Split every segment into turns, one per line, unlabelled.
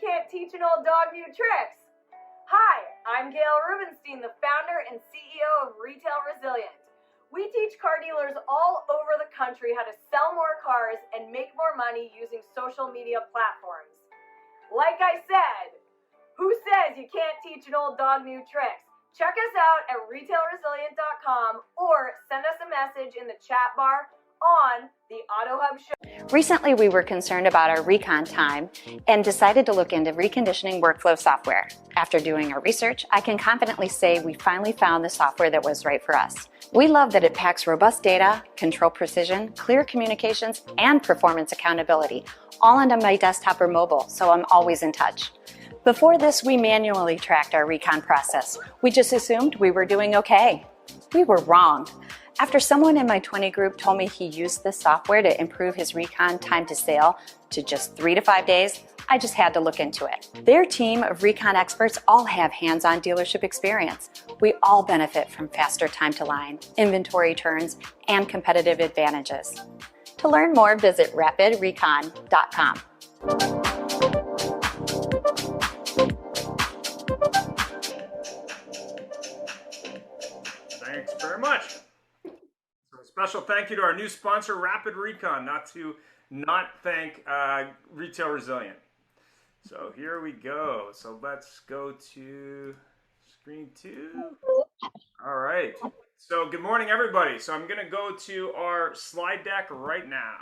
can't teach an old dog new tricks. Hi, I'm Gail Rubenstein, the founder and CEO of Retail Resilient. We teach car dealers all over the country how to sell more cars and make more money using social media platforms. Like I said, who says you can't teach an old dog new tricks? Check us out at retailresilient.com or send us a message in the chat bar on the AutoHub show.
Recently, we were concerned about our recon time and decided to look into reconditioning workflow software. After doing our research, I can confidently say we finally found the software that was right for us. We love that it packs robust data, control precision, clear communications, and performance accountability, all onto my desktop or mobile, so I'm always in touch. Before this, we manually tracked our recon process. We just assumed we were doing okay. We were wrong. After someone in my 20 group told me he used this software to improve his recon time to sale to just 3 to 5 days, I just had to look into it. Their team of recon experts all have hands-on dealership experience. We all benefit from faster time to line, inventory turns, and competitive advantages. To learn more, visit rapidrecon.com.
Thanks very much. So a special thank you to our new sponsor, Rapid Recon, not thank Retail Resilient. So here we go. So let's go to screen 2. All right. So good morning, everybody. So I'm going to go to our slide deck right now.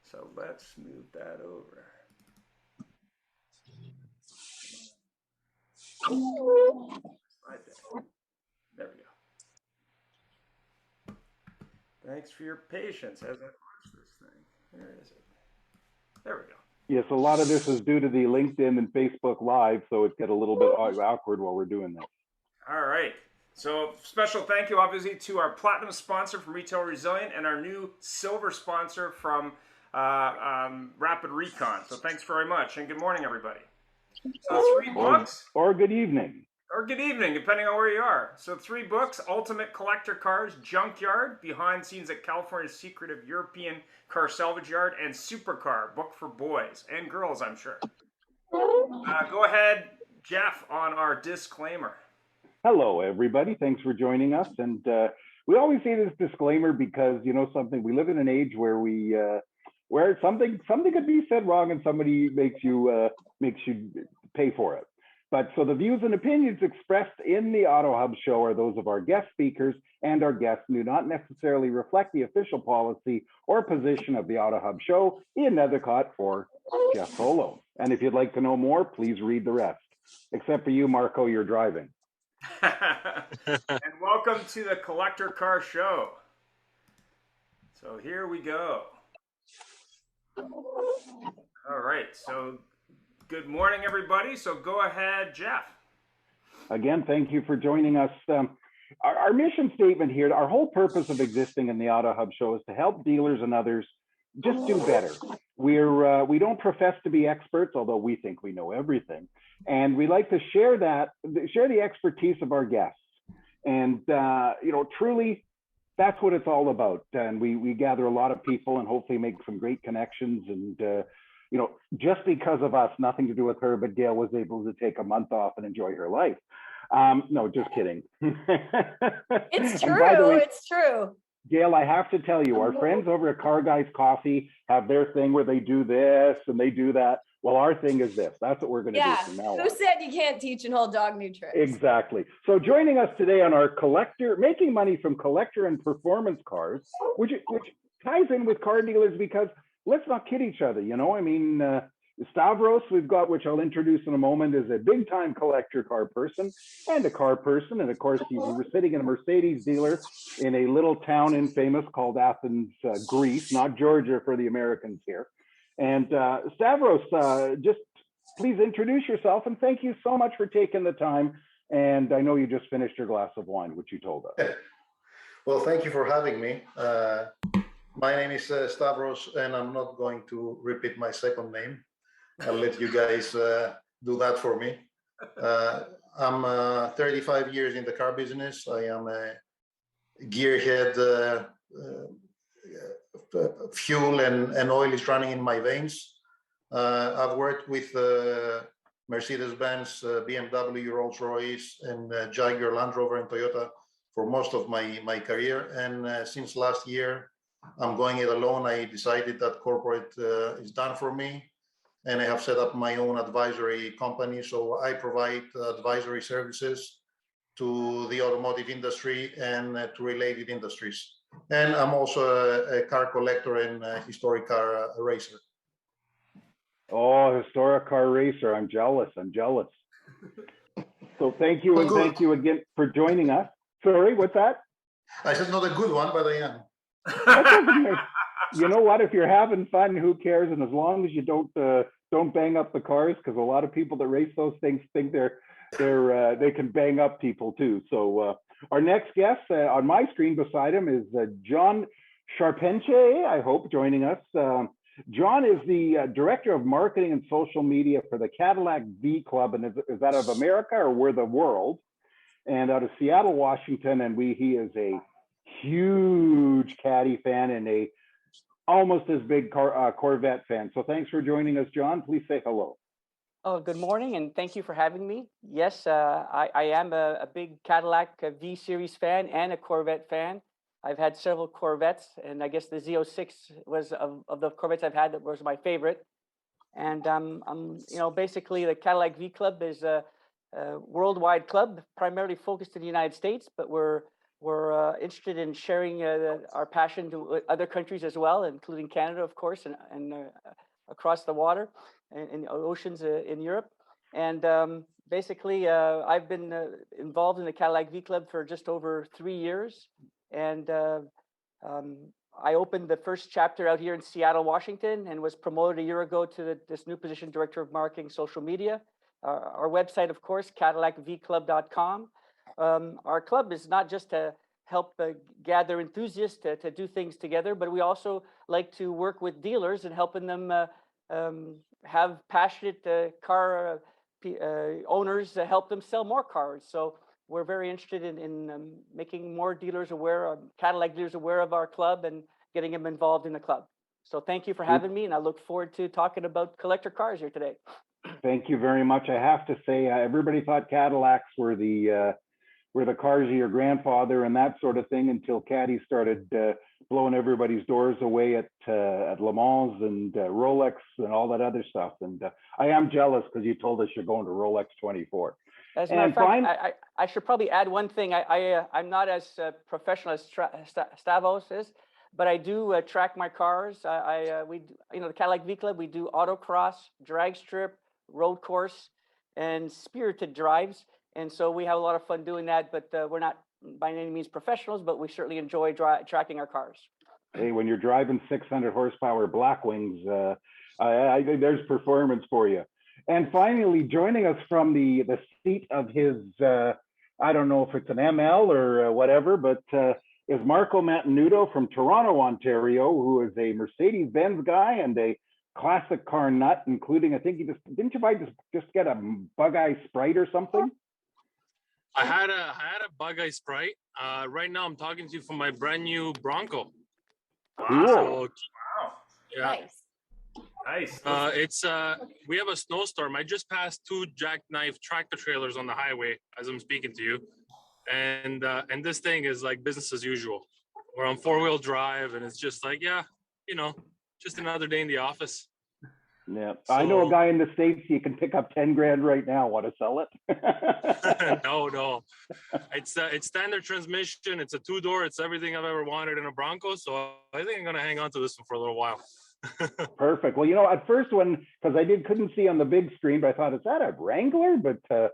So let's move that over. Slide deck. There we go. Thanks for your patience as I launch this thing. Where is it? There we go.
Yes, a lot of this is due to the LinkedIn and Facebook Live, so it get a little bit awkward while we're doing this.
All right. So special thank you, obviously, to our platinum sponsor from Retail Resilient and our new silver sponsor from Rapid Recon. So thanks very much, and good morning, everybody. So 3 books.
Or good evening.
Or good evening, depending on where you are. So 3 books: Ultimate Collector Cars, Junkyard, Behind Scenes at California's Secretive European Car Salvage Yard, and Supercar, book for boys and girls, I'm sure. Go ahead, Jeff, on our disclaimer.
Hello, everybody. Thanks for joining us. And we always say this disclaimer because, you know, something, we live in an age where where something could be said wrong and somebody makes you pay for it. But so the views and opinions expressed in the AutoHub show are those of our guest speakers, and our guests do not necessarily reflect the official policy or position of the AutoHub show, Ian Nethercott or Jeff Solo. And if you'd like to know more, please read the rest. Except for you, Marco, you're driving.
And welcome to the Collector Car Show. So here we go. All right, so good morning, everybody. So go ahead, Jeff.
Again, thank you for joining us. Our mission statement here, our whole purpose of existing in the AutoHub show is to help dealers and others just do better. We don't profess to be experts, although we think we know everything. And we like to share the expertise of our guests. And, you know, truly, that's what it's all about. And we gather a lot of people and hopefully make some great connections. And, you know, just because of us, nothing to do with her, but Gail was able to take a month off and enjoy her life. No, just kidding.
It's true. It's true.
Gail, I have to tell you, our friends over at Car Guys Coffee have their thing where they do this and they do that. Well, our thing is this. That's what we're going to do from now on.
Who said you can't teach an old dog new tricks?
Exactly. So joining us today on our making money from collector and performance cars, which ties in with car dealers because let's not kid each other. You know, I mean, Stavros, we've got, which I'll introduce in a moment, is a big time collector car person and a car person. And of course, he's sitting in a Mercedes dealer in a little town in famous called Athens, Greece, not Georgia for the Americans here. And Stavros, just please introduce yourself and thank you so much for taking the time. And I know you just finished your glass of wine, which you told us.
Well, thank you for having me. My name is Stavros, and I'm not going to repeat my second name. I'll let you guys do that for me. I'm 35 years in the car business. I am a gearhead. Fuel and oil is running in my veins. I've worked with Mercedes-Benz, BMW, Rolls-Royce, and Jaguar, Land Rover, and Toyota for most of my career. And since last year, I'm going it alone. I decided that corporate is done for me, and I have set up my own advisory company. So I provide advisory services to the automotive industry and to related industries. And I'm also a car collector and a historic car racer.
Oh, historic car racer. I'm jealous. I'm jealous. So thank you, and thank you again for joining us. Sorry, what's that?
I said not a good one, but I am.
That's okay. You know what? If you're having fun, who cares? And as long as you don't bang up the cars, because a lot of people that race those things think they can bang up people too. So our next guest on my screen beside him is John Charpentier, I hope, joining us. John is the Director of Marketing and Social Media for the Cadillac V Club, and is that of America or we're the world? And out of Seattle, Washington, and he is a huge Caddy fan and a almost as big Corvette fan. So thanks for joining us, John. Please say hello.
Oh, good morning, and thank you for having me. Yes, I am a big Cadillac V Series fan and a Corvette fan. I've had several Corvettes, and I guess the Z06 was of the Corvettes I've had that was my favorite. And basically the Cadillac V Club is a worldwide club, primarily focused in the United States, but we're interested in sharing our passion to other countries as well, including Canada, of course, and across the water and oceans in Europe. And basically, I've been involved in the Cadillac V Club for just over 3 years. And I opened the first chapter out here in Seattle, Washington, and was promoted a year ago to this new position, Director of Marketing, Social Media. Our website, of course, CadillacVClub.com. Our club is not just to help gather enthusiasts to do things together, but we also like to work with dealers and helping them have passionate car owners help them sell more cars. So we're very interested in making more dealers aware, Cadillac dealers aware of our club and getting them involved in the club. So thank you for having me, and I look forward to talking about collector cars here today.
Thank you very much. I have to say, everybody thought Cadillacs were the cars of your grandfather and that sort of thing until Caddy started blowing everybody's doors away at Le Mans and Rolex and all that other stuff. And I am jealous because you told us you're going to Rolex 24.
As a matter of fact, I should probably add one thing. I'm not as professional as Stavros is, but I do track my cars. The Cadillac V Club, we do autocross, drag strip, road course, and spirited drives. And so we have a lot of fun doing that, but we're not by any means professionals, but we certainly enjoy tracking our cars.
Hey, when you're driving 600 horsepower Blackwings, I think there's performance for you. And finally, joining us from the seat of his, I don't know if it's an ML or whatever, but is Marco Mantenuto from Toronto, Ontario, who is a Mercedes-Benz guy and a classic car nut, including, I think didn't you just get a Bug-Eye Sprite or something?
I had a Bug-Eye Sprite. Right now I'm talking to you from my brand new Bronco.
Cool.
So,
Wow.
Yeah.
Nice.
It's we have a snowstorm. I just passed 2 jackknife tractor trailers on the highway as I'm speaking to you, and this thing is like business as usual. We're on 4-wheel drive, and it's just like, yeah, just another day in the office.
Yeah, so, I know a guy in the States. You can pick up 10 grand right now. Want to sell it?
No. It's standard transmission. It's a 2-door. It's everything I've ever wanted in a Bronco. So I think I'm gonna hang on to this one for a little while.
Perfect. Well, at first because I couldn't see on the big screen, but I thought, is that a Wrangler? But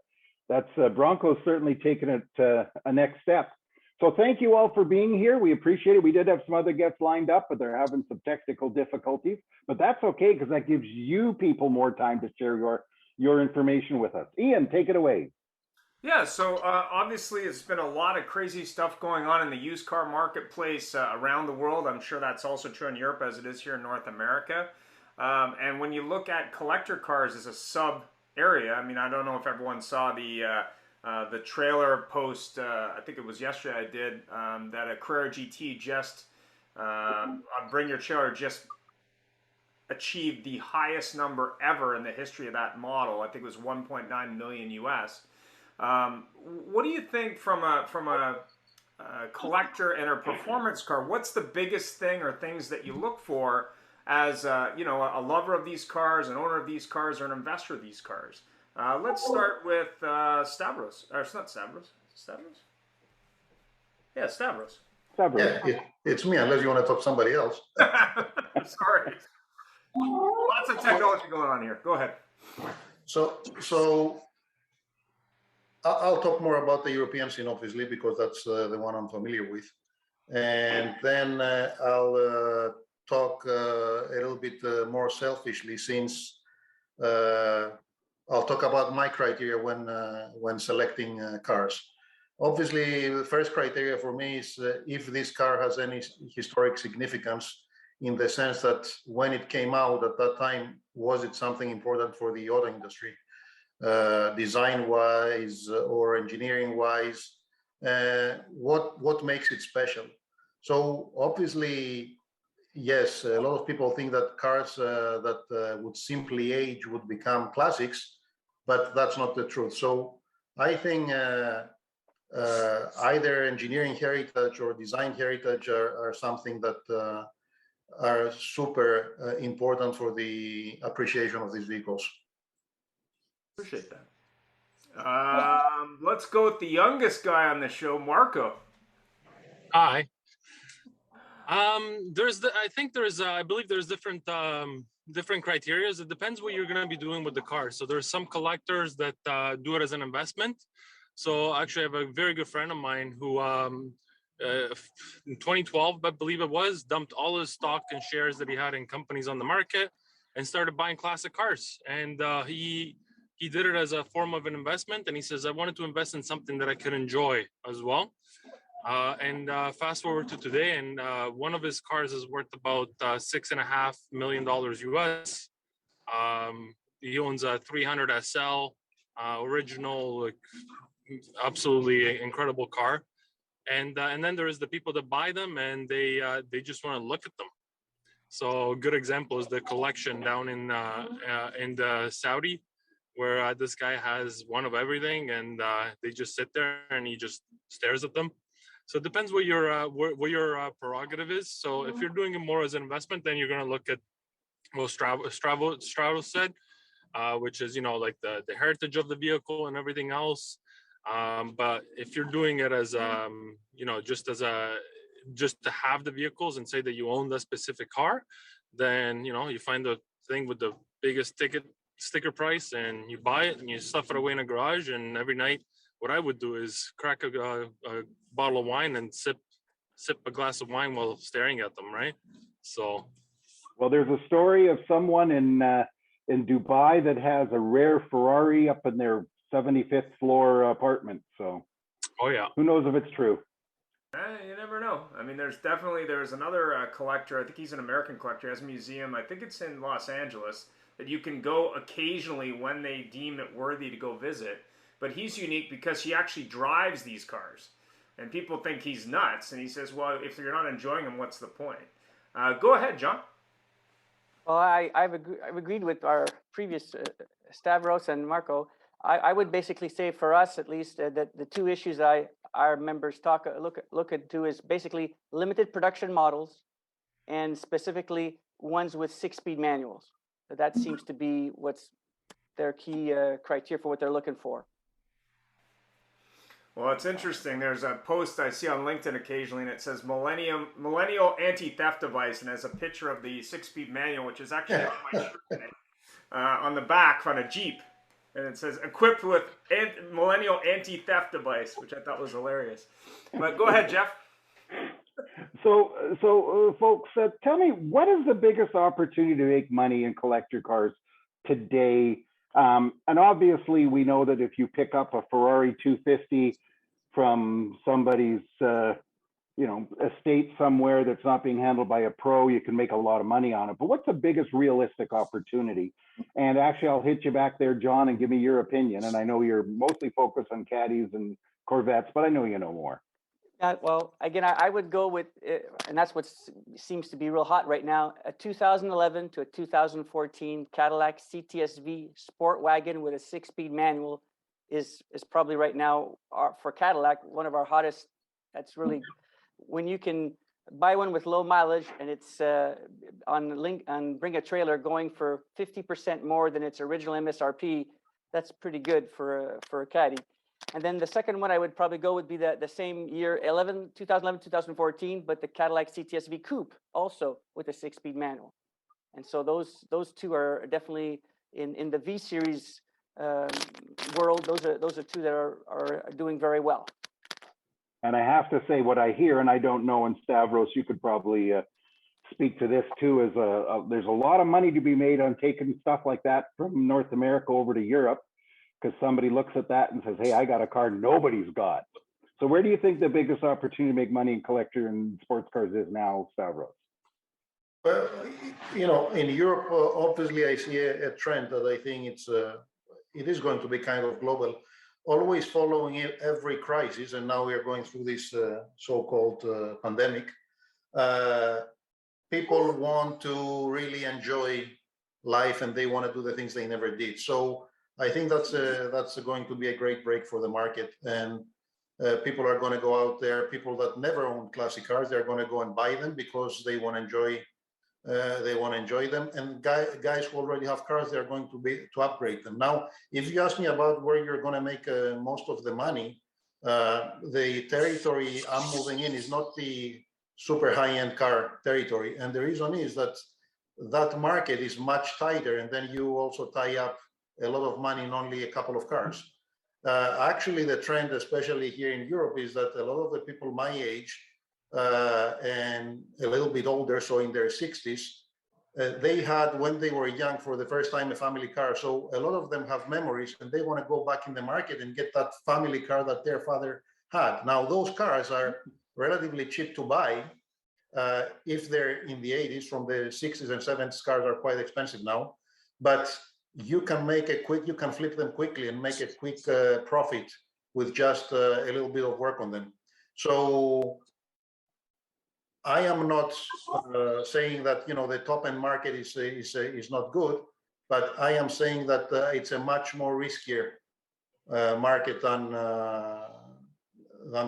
that's Bronco's certainly taken it a next step. So thank you all for being here. We appreciate it. We did have some other guests lined up, but they're having some technical difficulties. But that's okay, because that gives you people more time to share your information with us. Ian, take it away.
Yeah, so obviously it's been a lot of crazy stuff going on in the used car marketplace around the world. I'm sure that's also true in Europe as it is here in North America. And when you look at collector cars as a sub area, I mean, I don't know if everyone saw the trailer post, I think it was yesterday I did, that a Carrera GT just, Bring Your Trailer just achieved the highest number ever in the history of that model. I think it was 1.9 million US. What do you think from a collector and a performance car? What's the biggest thing or things that you look for as you know, a lover of these cars, an owner of these cars, or an investor of these cars? Let's start with Stavros. Or it's not Stavros. Stavros? Yeah, Stavros.
Stavros.
Yeah, it's me, unless you want to talk somebody else.
Sorry. Lots of technology going on here. Go ahead.
So I'll talk more about the European scene, obviously, because that's the one I'm familiar with. And then I'll talk a little bit more selfishly, since I'll talk about my criteria when selecting cars. Obviously, the first criteria for me is if this car has any historic significance, in the sense that when it came out at that time, was it something important for the auto industry, design-wise or engineering-wise? What makes it special? So obviously, yes, a lot of people think that cars that would simply age would become classics, but that's not the truth. So I think either engineering heritage or design heritage are something that are super important for the appreciation of these vehicles.
Appreciate that. Let's go with the youngest guy on the show, Marco.
Hi. I believe there's different criteria. It depends what you're going to be doing with the car. So there's some collectors that do it as an investment. So actually, I have a very good friend of mine who, in 2012, I believe it was, dumped all his stock and shares that he had in companies on the market and started buying classic cars. And he did it as a form of an investment. And he says, I wanted to invest in something that I could enjoy as well. And fast forward to today, and one of his cars is worth about $6.5 million US. He owns a 300 SL, original, like, absolutely incredible car. And then there is the people that buy them, and they just want to look at them. So a good example is the collection down in Saudi, where this guy has one of everything, and they just sit there and he just stares at them. So it depends what your prerogative is. So if you're doing it more as an investment, then you're going to look at what Stratos said, which is, you know, like the heritage of the vehicle and everything else. But if you're doing it as you know, just to have the vehicles and say that you own that specific car, then, you know, you find the thing with the biggest sticker price and you buy it and you stuff it away in a garage. And every night, what I would do is crack a bottle of wine and sip a glass of wine while staring at them, right? So,
well, there's a story of someone in Dubai that has a rare Ferrari up in their 75th floor apartment. So,
oh yeah,
who knows if it's true?
You never know. I mean, there's another collector. I think he's an American collector. He has a museum. I think it's in Los Angeles, that you can go occasionally when they deem it worthy to go visit. But he's unique because he actually drives these cars. And people think he's nuts. And he says, well, if you're not enjoying them, what's the point? Go ahead, John.
Well, I've agreed with our previous Stavros and Marco. I would basically say, for us at least, that the two issues our members look into is basically limited production models, and specifically ones with 6-speed manuals. That seems to be what's their key criteria for what they're looking for.
Well, it's interesting. There's a post I see on LinkedIn occasionally, and it says Millennial Anti-Theft Device, and has a picture of the 6-speed manual, which is actually on my shirt today, on the back on a Jeep. And it says, equipped with Millennial Anti-Theft Device, which I thought was hilarious. But go ahead, Jeff.
So folks, tell me, what is the biggest opportunity to make money in collector cars today? And obviously, we know that if you pick up a Ferrari 250 from somebody's, estate somewhere that's not being handled by a pro, you can make a lot of money on it. But what's the biggest realistic opportunity? And actually, I'll hit you back there, John, and give me your opinion. And I know you're mostly focused on caddies and Corvettes, but I know you know more.
Well, again, I would go with, and that's what seems to be real hot right now, a 2011 to a 2014 Cadillac CTS-V sport wagon with a 6-speed manual is probably right now for Cadillac one of our hottest. That's really when you can buy one with low mileage and it's on Bring a Trailer going for 50% more than its original MSRP. That's pretty good for a Caddy. And then the second one I would probably go would be the same year, 2011, 2014, but the Cadillac CTS-V Coupe, also with a 6-speed manual. And so those two are definitely in the V Series world. Those are two that are doing very well.
And I have to say what I hear, and I don't know, and Stavros, you could probably speak to this too, is there's a lot of money to be made on taking stuff like that from North America over to Europe, because somebody looks at that and says, hey, I got a car nobody's got. So where do you think the biggest opportunity to make money in collector and sports cars is now, Stavros?
Well, in Europe, obviously I see a trend that I think it is going to be kind of global, always following every crisis. And now we are going through this so-called pandemic. People want to really enjoy life and they want to do the things they never did. So I think that's going to be a great break for the market, and people are going to go out there. People that never owned classic cars, they're going to go and buy them because they want to enjoy. They want to enjoy them, and guys who already have cars, they're going to upgrade them. Now, if you ask me about where you're going to make most of the money, the territory I'm moving in is not the super high-end car territory, and the reason is that market is much tighter, and then you also tie up a lot of money in only a couple of cars. Actually, the trend, especially here in Europe, is that a lot of the people my age and a little bit older, so in their 60s, they had, when they were young, for the first time, a family car. So a lot of them have memories, and they want to go back in the market and get that family car that their father had. Now, those cars are relatively cheap to buy. If they're in the 80s, from the 60s and 70s, cars are quite expensive now. But you can you can flip them quickly and make a quick profit with just a little bit of work on them. So I am not saying that the top end market is not good, but I am saying that it's a much more riskier market than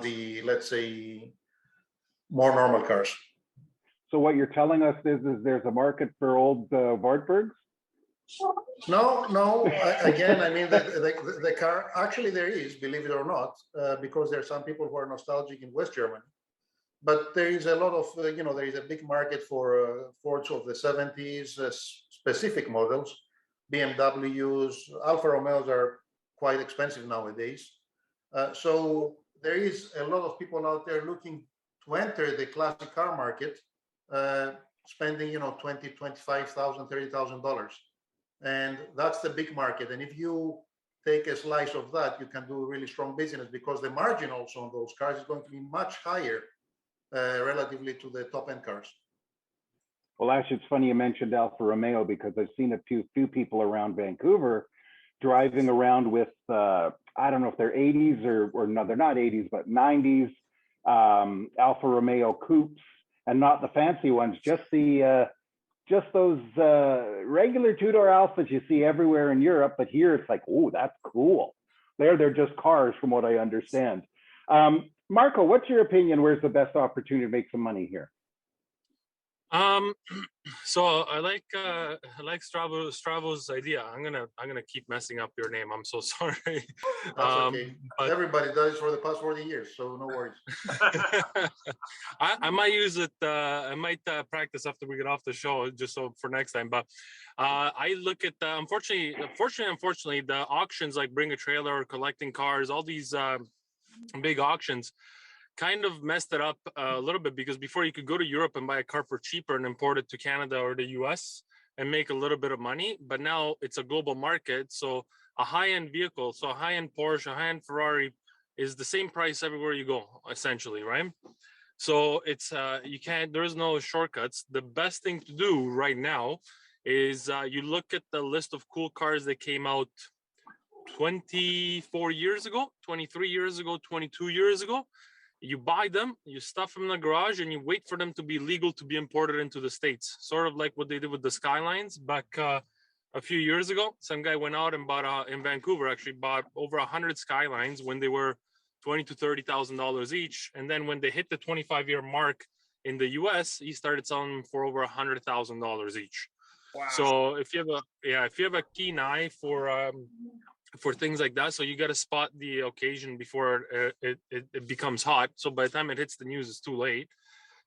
the, let's say, more normal cars.
So what you're telling us is there's a market for old Wartburgs?
No. Again, I mean, the car, actually there is, believe it or not, because there are some people who are nostalgic in West Germany. But there is a lot of, there is a big market for Fords of the 70s, specific models. BMWs, Alfa Romeos are quite expensive nowadays. So there is a lot of people out there looking to enter the classic car market, spending, $20,000, $25,000, $30,000. And that's the big market. And if you take a slice of that, you can do a really strong business, because the margin also on those cars is going to be much higher relatively to the top end cars.
Well, actually, it's funny you mentioned Alfa Romeo, because I've seen a few people around Vancouver driving around with, I don't know if they're 80s or no, they're not 80s, but 90s Alfa Romeo coupes, and not the fancy ones, just those regular two-door Alphas you see everywhere in Europe. But here it's like, oh, that's cool. They're just cars, from what I understand. Marco, what's your opinion? Where's the best opportunity to make some money here?
So I like Stravo's idea. I'm gonna keep messing up your name. I'm so sorry.
That's okay. But everybody does it for the past 40 years, so no worries.
I might use it. I might practice after we get off the show, just so for next time. But I look at unfortunately, the auctions like Bring a Trailer or Collecting Cars, all these big auctions kind of messed it up a little bit, because before you could go to Europe and buy a car for cheaper and import it to Canada or the US and make a little bit of money. But now it's a global market. So a high-end vehicle, so a high-end Porsche, a high-end Ferrari is the same price everywhere you go, essentially, right? So it's there's no shortcuts. The best thing to do right now is you look at the list of cool cars that came out 24 years ago, 23 years ago, 22 years ago. You buy them, you stuff them in the garage, and you wait for them to be legal to be imported into the States. Sort of like what they did with the Skylines back a few years ago. Some guy went out and bought in Vancouver, actually bought over 100 Skylines when they were $20,000 to $30,000 each. And then when they hit the 25-year mark in the US, he started selling them for over $100,000 each.
Wow.
So if you have a keen eye for things like that, so you got to spot the occasion before it becomes hot. So by the time it hits the news, it's too late.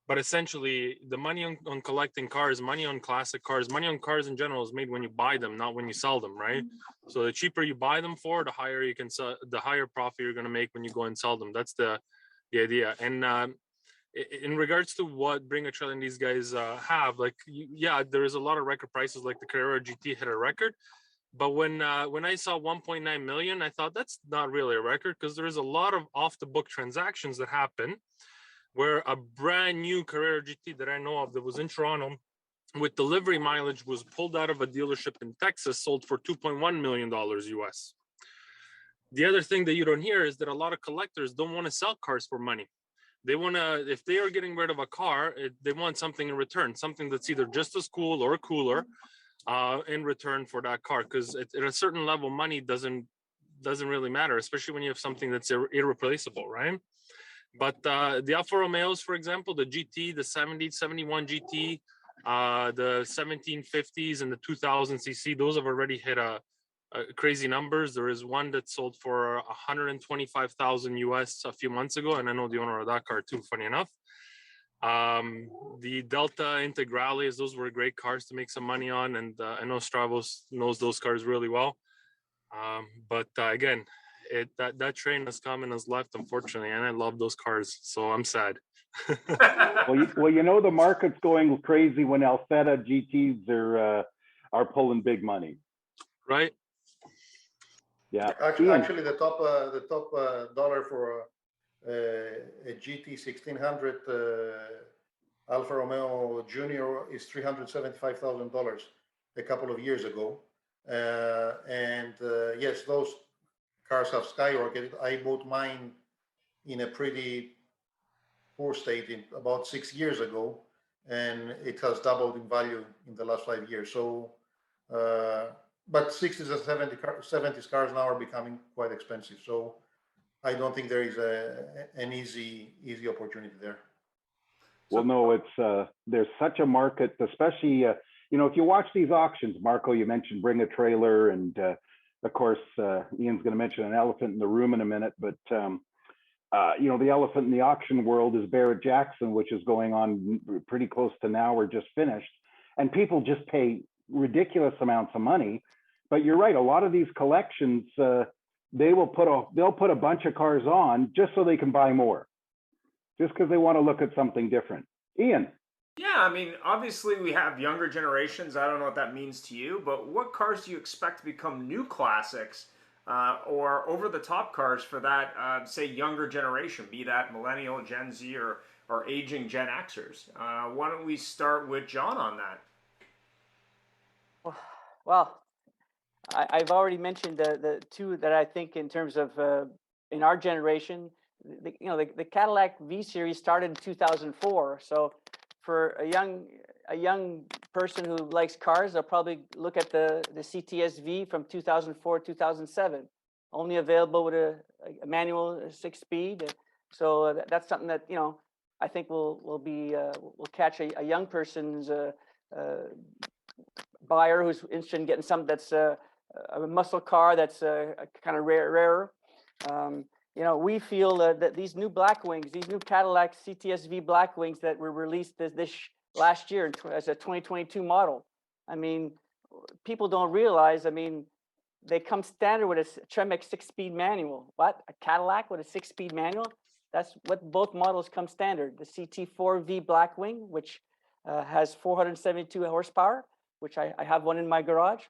But essentially, the money on collecting cars, money on classic cars, money on cars in general is made when you buy them, not when you sell them, right? So the cheaper you buy them for, the higher you can sell, the higher profit you're going to make when you go and sell them. That's the idea. And in regards to what Bring a Trailer and these guys have, like, yeah, there is a lot of record prices. Like the Carrera GT hit a record. But when I saw 1.9 million, I thought that's not really a record, because there is a lot of off the book transactions that happen where a brand new Carrera GT that I know of that was in Toronto with delivery mileage was pulled out of a dealership in Texas, sold for $2.1 million US. The other thing that you don't hear is that a lot of collectors don't want to sell cars for money. They want to, if they are getting rid of a car, they want something in return, something that's either just as cool or cooler in return for that car. Because at a certain level, money doesn't really matter, especially when you have something that's irreplaceable, right? But the Alfa Romeos, for example, the GT, the 70, 71 GT, the 1750s and the 2000 cc, those have already hit a crazy numbers. There is one that sold for 125,000 US a few months ago, and I know the owner of that car too, funny enough. The Delta Integrales, those were great cars to make some money on, and I know Stravos knows those cars really well. But again, that train has come and has left, unfortunately, and I love those cars, so I'm sad.
well, you know, the market's going crazy when Alfetta GTs are pulling big money,
right?
Yeah.
Actually, the top dollar for a GT 1600 Alfa Romeo Junior is $375,000 a couple of years ago, and yes, those cars have skyrocketed. I bought mine in a pretty poor state about 6 years ago, and it has doubled in value in the last 5 years. So, but 60s and 70s cars now are becoming quite expensive. So I don't think there is an easy opportunity there.
Well, no, it's there's such a market, especially you know, if you watch these auctions, Marco, you mentioned Bring a Trailer, and of course, Ian's going to mention an elephant in the room in a minute, but you know, the elephant in the auction world is Barrett Jackson, which is going on pretty close to now or just finished, and people just pay ridiculous amounts of money. But you're right, a lot of these collections, they'll put a bunch of cars on just so they can buy more, just because they want to look at something different. Ian.
Yeah, I mean, obviously we have younger generations. I don't know what that means to you, but what cars do you expect to become new classics or over-the-top cars for that, say, younger generation, be that millennial, Gen Z, or aging Gen Xers? Why don't we start with John on that?
Well, I've already mentioned the two that I think in terms of in our generation, the Cadillac V Series started in 2004. So for a young person who likes cars, they'll probably look at the CTS-V from 2004, 2007, only available with a manual 6-speed. So that's something that, you know, I think will catch a young person's buyer who's interested in getting something that's a muscle car that's kind of rarer. You know, we feel that these new Blackwings, these new Cadillac CTS-V Blackwings that were released this last year as a 2022 model, I mean, people don't realize, I mean, they come standard with a Tremec 6-speed manual. What? A Cadillac with a 6-speed manual? That's what both models come standard. The CT4V Blackwing, which has 472 horsepower, which I have one in my garage,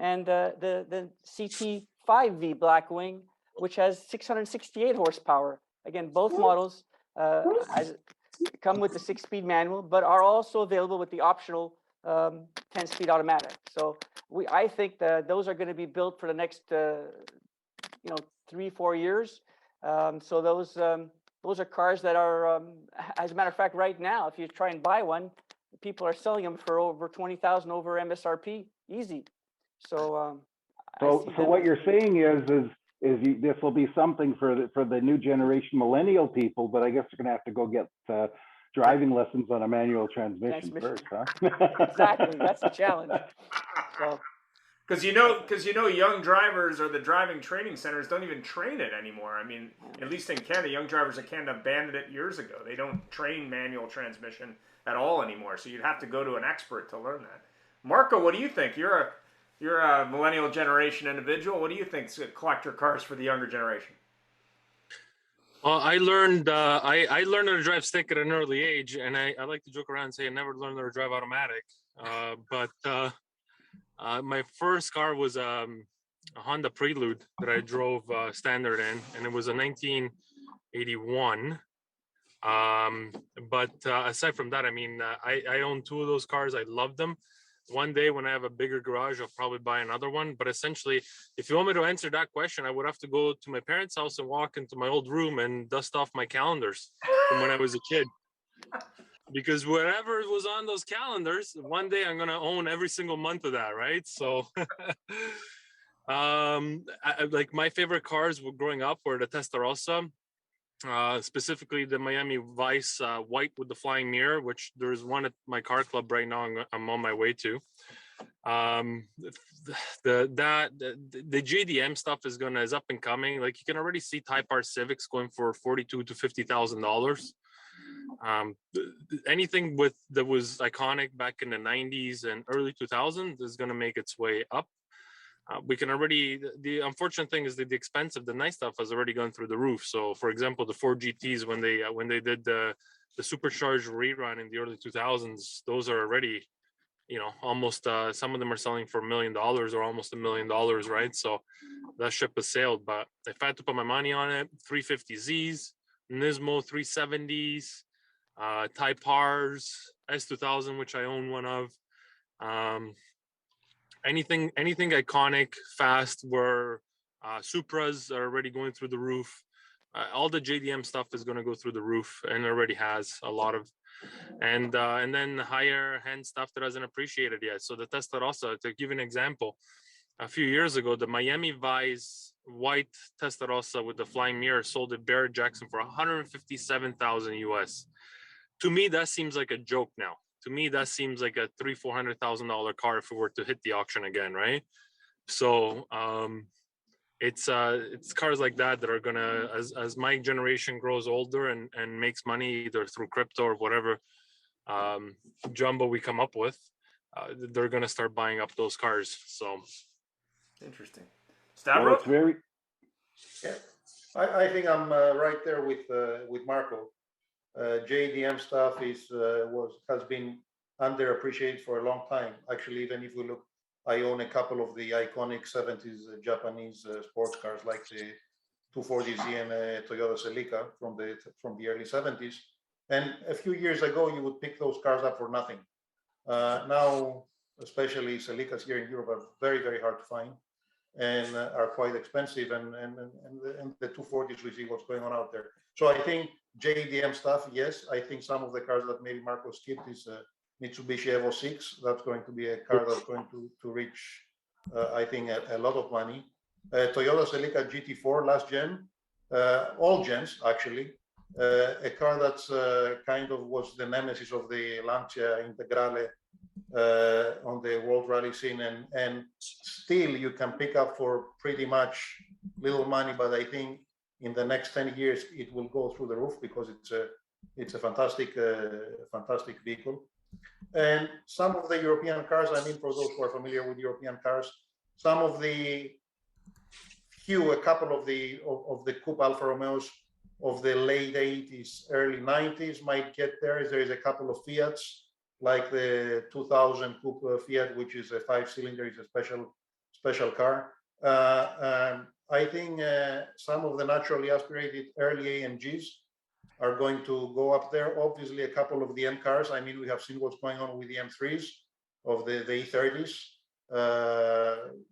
and the CT5V Blackwing, which has 668 horsepower. Again, both models come with the 6-speed manual, but are also available with the optional 10-speed automatic. So I think that those are going to be built for the next 3-4 years. So those those are cars that are, as a matter of fact, right now, if you try and buy one, people are selling them for over 20,000 over MSRP, easy. So,
So what you're saying is this will be something for the new generation millennial people, but I guess you're going to have to go get driving lessons on a manual transmission first, huh?
Exactly, that's the challenge. So,
Because young drivers or the driving training centers don't even train it anymore. I mean, at least in Canada, young drivers in Canada abandoned it years ago. They don't train manual transmission at all anymore. So you'd have to go to an expert to learn that. Marco, what do you think? You're a millennial generation individual. What do you think collector cars for the younger generation?
Well, I learned I learned how to drive stick at an early age, and I like to joke around and say I never learned how to drive automatic. But my first car was a Honda Prelude that I drove standard in, and it was a 1981. But aside from that, I mean, I own two of those cars. I love them. One day when I have a bigger garage, I'll probably buy another one. But essentially, if you want me to answer that question, I would have to go to my parents' house and walk into my old room and dust off my calendars from when I was a kid. Because whatever was on those calendars, one day I'm going to own every single month of that, right? So, like my favorite cars growing up were the Testarossa. Specifically the Miami Vice white with the flying mirror, which there's one at my car club right now. I'm on my way to. The JDM stuff is up and coming. Like you can already see Type R Civics going for $42,000 to $50,000. Anything that was iconic back in the 90s and early 2000s is going to make its way up. We can already, the unfortunate thing is that the expensive, the nice stuff has already gone through the roof. So for example, the Ford GTs, when they did the supercharged rerun in the early 2000s, those are already, almost, some of them are selling for $1 million or almost $1 million, right? So that ship has sailed. But if I had to put my money on it, 350Zs, Nismo 370s, Type Rs, S2000, which I own one of, anything iconic, fast, where Supras are already going through the roof. All the JDM stuff is going to go through the roof, and already has a lot of, and then higher end stuff that hasn't appreciated yet. So the Testarossa, to give you an example, a few years ago, the Miami Vice white Testarossa with the flying mirror sold at Barrett Jackson for $157,000 US. To me, that seems like a joke now. To me, that seems like a $300,000-$400,000 car if it were to hit the auction again, right? So it's cars like that are gonna, as my generation grows older and makes money either through crypto or whatever jumbo we come up with, they're gonna start buying up those cars. So interesting.
Stavros?
Well, it's very.
Yeah, I think I'm right there with Marco. JDM stuff has been underappreciated for a long time. Actually, even if we look, I own a couple of the iconic 70s Japanese sports cars like the 240Z and Toyota Celica from the early 70s. And a few years ago, you would pick those cars up for nothing. Now, especially Celicas here in Europe are very, very hard to find and are quite expensive. And the 240s, we see what's going on out there. So I think JDM stuff, yes. I think some of the cars that maybe Marco skipped is Mitsubishi Evo 6. That's going to be a car that's going to reach, I think, a lot of money. Toyota Celica GT4 last gen, all gens actually. A car that's kind of was the nemesis of the Lancia Integrale on the World Rally scene, and still you can pick up for pretty much little money, but I think in the next 10 years it will go through the roof because it's a fantastic vehicle. And some of the European cars, I mean, for those who are familiar with European cars, some of the a couple of the Coupe Alfa Romeos of the late 80s, early 90s might get there. There is a couple of Fiats, like the 2000 Coupe Fiat, which is a 5-cylinder, it's a special car. I think some of the naturally aspirated early AMGs are going to go up there. Obviously, a couple of the M cars. I mean, we have seen what's going on with the M3s of the E30s.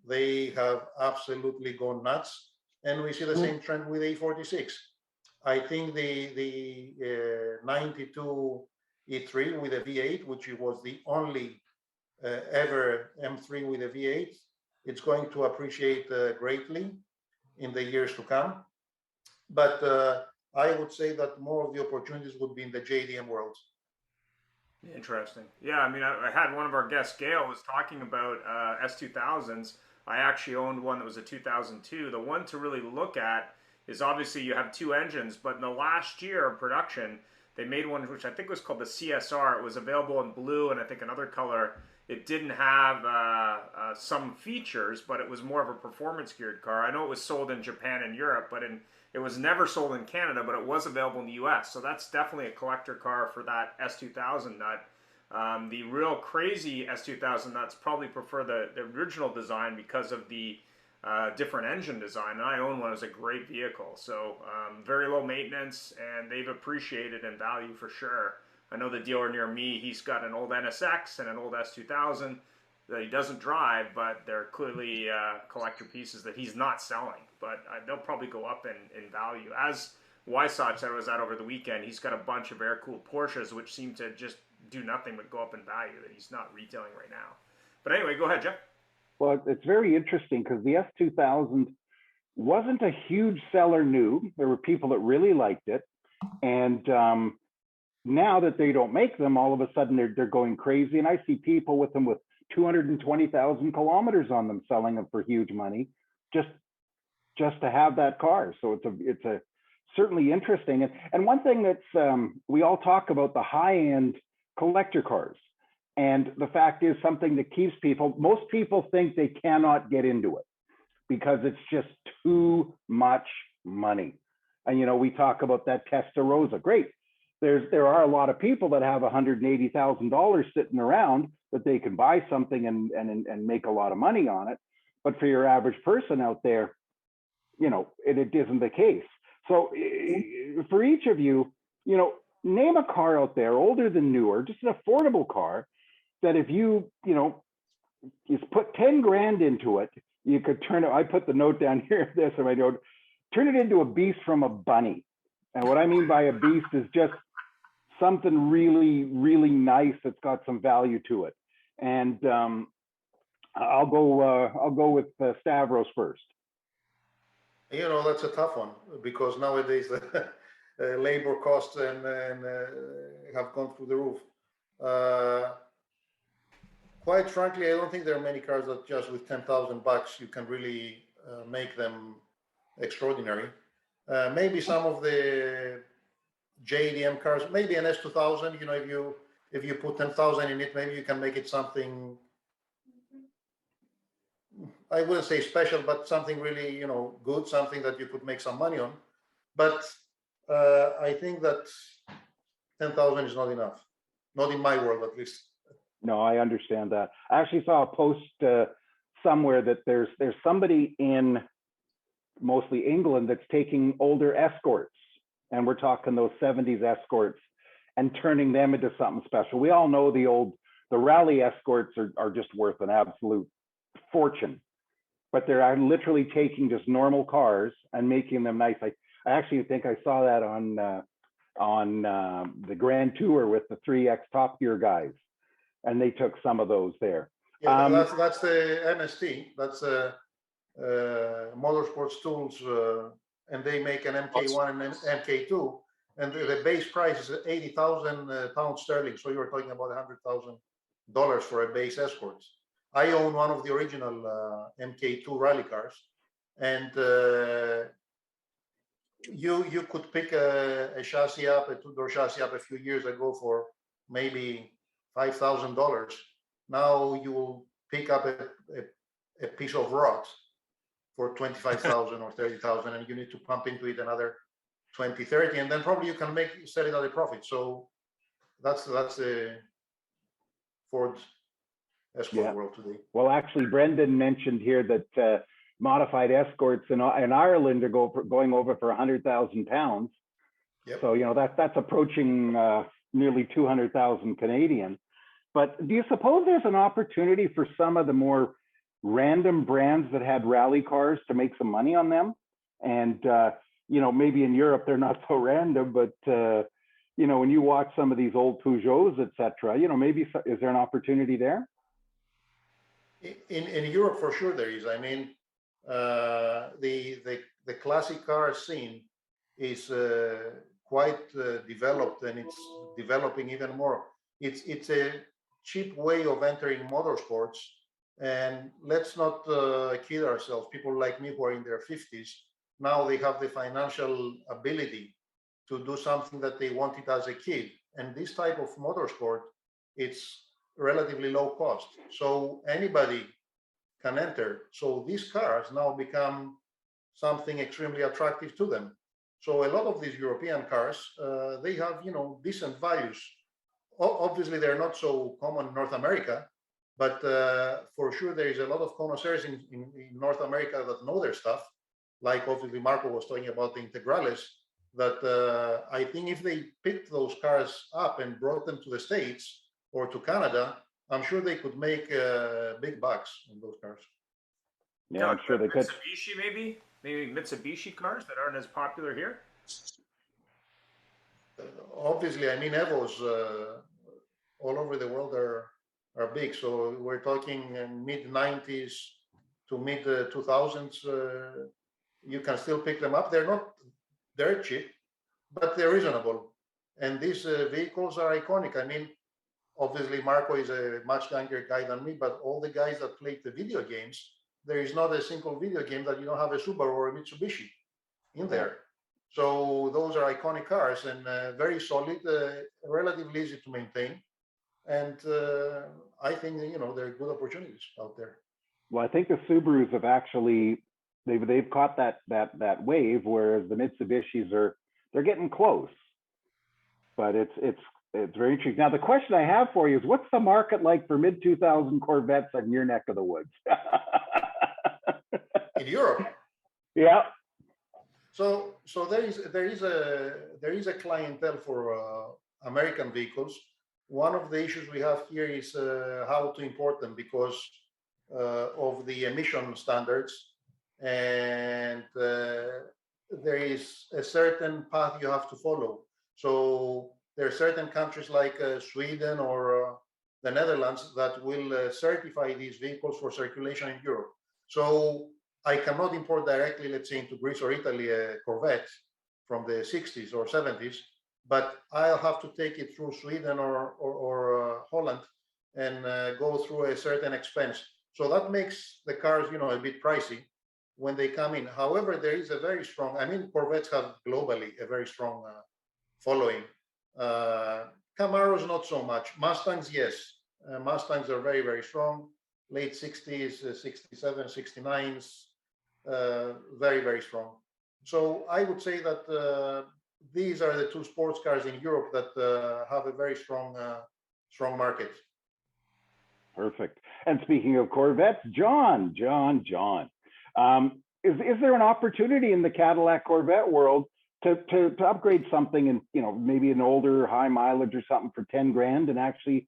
They have absolutely gone nuts. And we see the same trend with A46. I think the 92 E3 with a V8, which was the only ever M3 with a V8, it's going to appreciate greatly in the years to come. But I would say that more of the opportunities would be in the JDM world.
Interesting. Yeah, I mean, I had one of our guests, Gail, was talking about S2000s. I actually owned one that was a 2002. The one to really look at is obviously you have two engines, but in the last year of production, they made one which I think was called the CSR. It was available in blue and I think another color. It didn't have some features, but it was more of a performance geared car. I know it was sold in Japan and Europe, but it was never sold in Canada, but it was available in the US. So that's definitely a collector car for that S2000 nut. The real crazy S2000 nuts probably prefer the original design because of the different engine design. And I own one. It was a great vehicle. So very low maintenance, and they've appreciated in value for sure. I know the dealer near me, he's got an old NSX and an old S2000 that he doesn't drive, but they're clearly collector pieces that he's not selling. But they'll probably go up in value. As Wysocks I was at over the weekend, he's got a bunch of air-cooled Porsches, which seem to just do nothing but go up in value that he's not retailing right now. But anyway, go ahead, Jeff.
Well, it's very interesting because the S2000 wasn't a huge seller new. There were people that really liked it. And now that they don't make them, all of a sudden they're going crazy. And I see people with them with 220,000 kilometers on them, selling them for huge money just to have that car. So it's a certainly interesting. And one thing that's, we all talk about the high-end collector cars. And the fact is something that keeps people, most people think they cannot get into it because it's just too much money. And, you know, we talk about that Testarossa. Great. There are a lot of people that have $180,000 sitting around that they can buy something and make a lot of money on it. But for your average person out there, you know, it isn't the case. So for each of you, you know, name a car out there, older than newer, just an affordable car that if you know, you put 10 grand into it, you could turn it, I put the note down here, this, and I don't, turn it into a beast from a bunny. And what I mean by a beast is just something really, really nice that's got some value to it. And I'll go with Stavros first.
You know, that's a tough one because nowadays the labor costs and have gone through the roof. Quite frankly, I don't think there are many cars that just with $10,000 you can really make them extraordinary. Maybe some of the JDM cars, maybe an S2000. You know, if you put 10,000 in it, maybe you can make it something. I wouldn't say special, but something really, you know, good, something that you could make some money on. But I think that 10,000 is not enough, not in my world at least.
No, I understand that. I actually saw a post somewhere that there's somebody in mostly England that's taking older Escorts, and we're talking those 70s Escorts, and turning them into something special. We all know the rally Escorts are just worth an absolute fortune, but they're literally taking just normal cars and making them nice. I actually think I saw that on the Grand Tour with the 3X Top Gear guys. And they took some of those there.
Yeah, that's the MST. That's Motorsports Tools, and they make an MK1 and MK2, and the base price is 80,000 pounds sterling. So you're talking about $100,000 for a base Escort. I own one of the original MK2 rally cars, and you could pick a chassis up, a two-door chassis up a few years ago for maybe $5,000. Now you will pick up a piece of rock for 25,000 or 30,000, and you need to pump into it another 20, 30, and then probably you can sell it at a profit. So that's the Ford Escort world today.
Well, actually, Brendan mentioned here that modified Escorts in Ireland are going over for 100,000 pounds.
Yep.
So, you know, that's approaching nearly 200,000 Canadian. But do you suppose there's an opportunity for some of the more random brands that had rally cars to make some money on them? And, maybe in Europe they're not so random, but when you watch some of these old Peugeots, etc., maybe is there an opportunity there?
In Europe, for sure there is. I mean, the classic car scene is quite developed, and it's developing even more. It's a cheap way of entering motorsports, and let's not kid ourselves. People like me who are in their 50s now, they have the financial ability to do something that they wanted as a kid, and this type of motorsport, it's relatively low cost, so anybody can enter. So these cars now become something extremely attractive to them. So a lot of these European cars, they have decent values. Obviously, they're not so common in North America, but for sure there is a lot of connoisseurs in North America that know their stuff. Like obviously Marco was talking about the Integrales, that I think if they picked those cars up and brought them to the States or to Canada, I'm sure they could make big bucks on those cars.
Yeah, I'm sure they could.
Mitsubishi, maybe Mitsubishi cars that aren't as popular here.
Obviously, I mean, Evos all over the world are big. So we're talking mid 90s to mid 2000s. You can still pick them up. They're not dirt cheap, but they're reasonable. And these vehicles are iconic. I mean, obviously, Marco is a much younger guy than me, but all the guys that played the video games, there is not a single video game that you don't have a Subaru or a Mitsubishi in there. So those are iconic cars and very solid, relatively easy to maintain. And I think, there are good opportunities out there.
Well, I think the Subarus have actually, they've caught that wave, whereas the Mitsubishis they're getting close. But it's very interesting. Now, the question I have for you is, what's the market like for mid-2000 Corvettes in your neck of the woods?
In Europe?
Yeah.
So there is a clientele for American vehicles. One of the issues we have here is how to import them because of the emission standards, and there is a certain path you have to follow. So there are certain countries like Sweden or the Netherlands that will certify these vehicles for circulation in Europe. So I cannot import directly, let's say, into Greece or Italy a Corvette from the 60s or 70s, but I'll have to take it through Sweden or Holland and go through a certain expense. So that makes the cars, a bit pricey when they come in. However, there is a very strong, Corvettes have globally a very strong following. Camaros, not so much. Mustangs, yes. Mustangs are very, very strong. Late 60s, 67, 69s, very, very strong. So I would say that these are the two sports cars in Europe that have a very strong market.
Perfect. And speaking of Corvettes, John, is there an opportunity in the Cadillac Corvette world to upgrade something and maybe an older high mileage or something for 10 grand and actually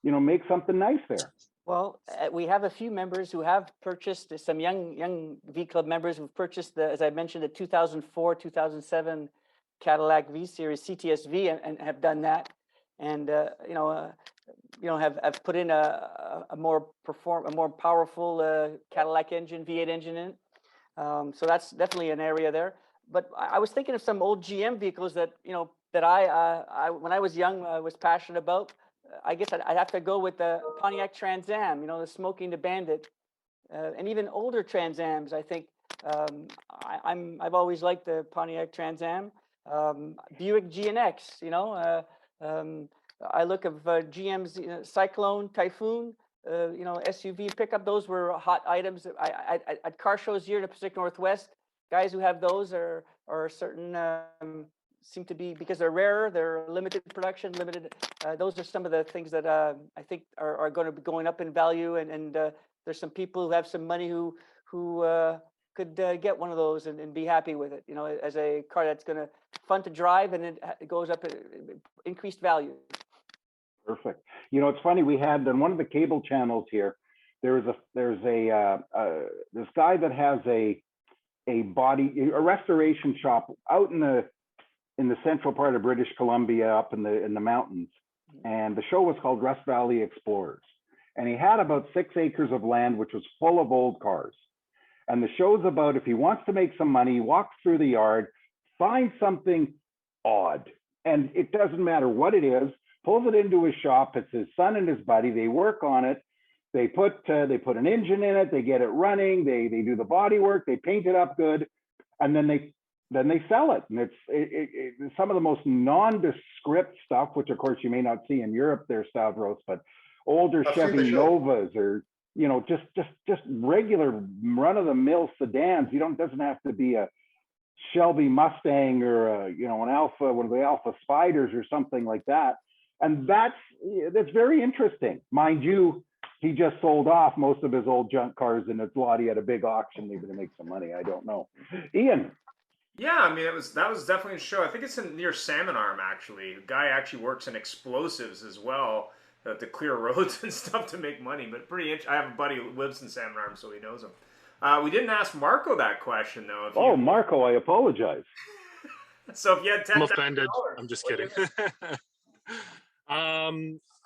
make something nice there?
Well, we have a few members who have purchased, some young V Club members who've purchased as I mentioned, the 2004, 2007 Cadillac V Series CTS-V and have done that, and have put in a more powerful Cadillac engine, V8 engine in. So that's definitely an area there. But I was thinking of some old GM vehicles that that I when I was young was passionate about. I guess I'd have to go with the Pontiac Trans Am, the Smoking the Bandit, and even older Trans Ams. I think I've always liked the Pontiac Trans Am, Buick GNX. I look of GM's Cyclone, Typhoon, SUV pickup. Those were hot items. At car shows here in the Pacific Northwest, guys who have those are certain. Seem to be, because they're rarer, they're limited production, those are some of the things that I think are going to be going up in value, and there's some people who have some money who could get one of those and be happy with it, as a car that's going to fun to drive, and it goes up increased value.
Perfect. It's funny, we had on one of the cable channels here, there's this guy that has a restoration shop out in the central part of British Columbia, up in the mountains, and the show was called Rust Valley Explorers. And he had about 6 acres of land, which was full of old cars. And the show's about, if he wants to make some money, he walks through the yard, finds something odd, and it doesn't matter what it is, pulls it into his shop. It's his son and his buddy. They work on it. They put an engine in it. They get it running. They do the body work. They paint it up good, and then they sell it. And it's some of the most nondescript stuff, which of course you may not see in Europe there, Stavros, but older Chevy Novas, or just regular run-of-the-mill sedans. Doesn't have to be a Shelby Mustang or an Alpha, one of the Alpha Spiders or something like that. And that's very interesting. Mind you, he just sold off most of his old junk cars in its lot. He had a big auction, maybe to make some money. I don't know. Ian.
Yeah, I mean, that was definitely a show. I think it's near Salmon Arm, actually. The guy actually works in explosives as well, to clear roads and stuff to make money. But pretty interesting. I have a buddy who lives in Salmon Arm, so he knows him. We didn't ask Marco that question, though.
Marco, I apologize.
So if you had $10,000,
I'm offended. I'm just kidding.